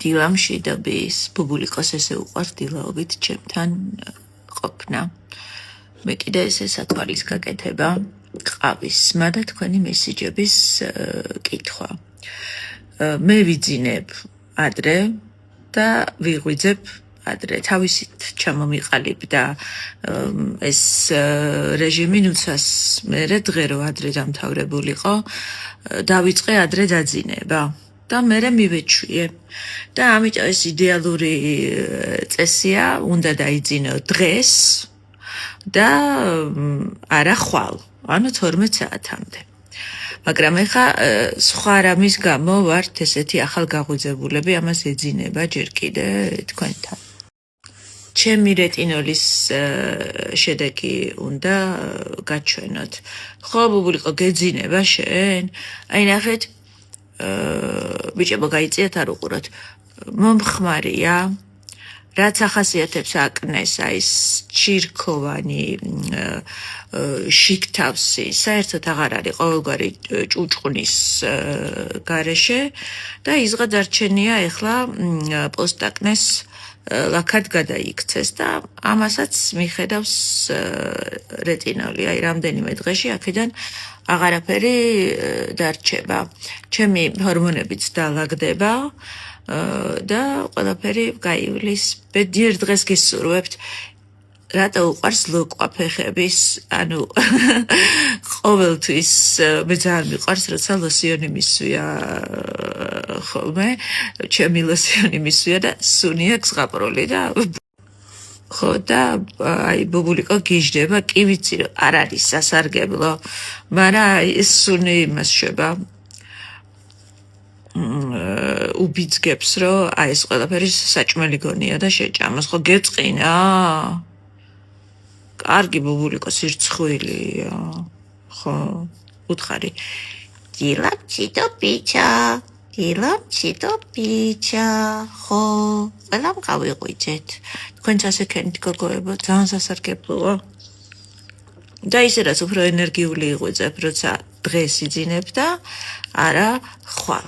დილამ შიდობის ბუბულიკოს ესე უყვარს დილაობით ჩემთან ყოფნა. მე კიდე ესე სათვალის გაკეთება, ყავის სმა და თქვენი მესიჯების კითხვა. მე ვიძინებ ადრე და ვიღვიძებ ადრე. თავისით ჩამომიყალიბ და ეს რეჟიმი ნუცას მერე დღე რო ადრე დამთავრებულიყო, დავიწყე ადრე დაძინება. და მერე მივეჩვიე და ამიტომ ეს იდეალური წესია, უნდა დაიძინო დღეს და არა ხვალ, ანუ 12 საათამდე. მაგრამ ეხა სხვა რამის გამო ვართ ესეთი ახალგაღვიძებულები, ამას ეძინება ჯერ კიდე თქვენთან. ჩემი რეტინოლის შედეგი უნდა გაჩვენოთ. ხო, ბუბულიკო, გეძინება შენ? აი ნახეთ, ბიჭებო, გაიწიათ არ უყუროთ. მომხმარია, რაც ახასიათებს აკნეს, აი ეს ჩირქოვანი შიგთავსი, საერთოდ აღარ არის ყოველგვარი ჭუჭყნის გარეშე და იზღა დარჩენია ეხლა პოსტაკნეს ლაქად გადაიქცეს და ამასაც მიხედავს რეტინოლი, აი რამდენიმე დღეში აქედან აღარაფერი დარჩება. ჩემი ჰორმონებიც დალაგდება და ყველაფერი გაივლის. ბედნიერ დღეს გისურვებთ. რატო უყვარს ლოკვა ფეხების, ანუ ყოველთვის მე ძალიან მიყვარს, როცა ლოსიონი მისვია ხოლმე, ჩემი ლოსიონი მისვია და სუნი აქვს ზღაპრული და ხო და აი ბუბულიკო გიждდება, კი ვიცი რომ არ არის სასარგებლო, მაგრამ ეს სუნი იმას შვება უბიძგებს, რომ აი ეს ყველაფერი საჭმელი გონია და შეჭამოს, ხო გეწყინა? კარგი ბუბულიკო სირცხვილია, ხო, უთხარი. დილამ ციტო პიჩა, ხო, ყველამ გავიღვიძეთ. თქვენც ასე ქენით გოგოებო, ძალიან სასარგებლოა. და ისე რაც უფრო ენერგიული იღვიძებ, როცა დღეს იძინებ და არა ხვალ.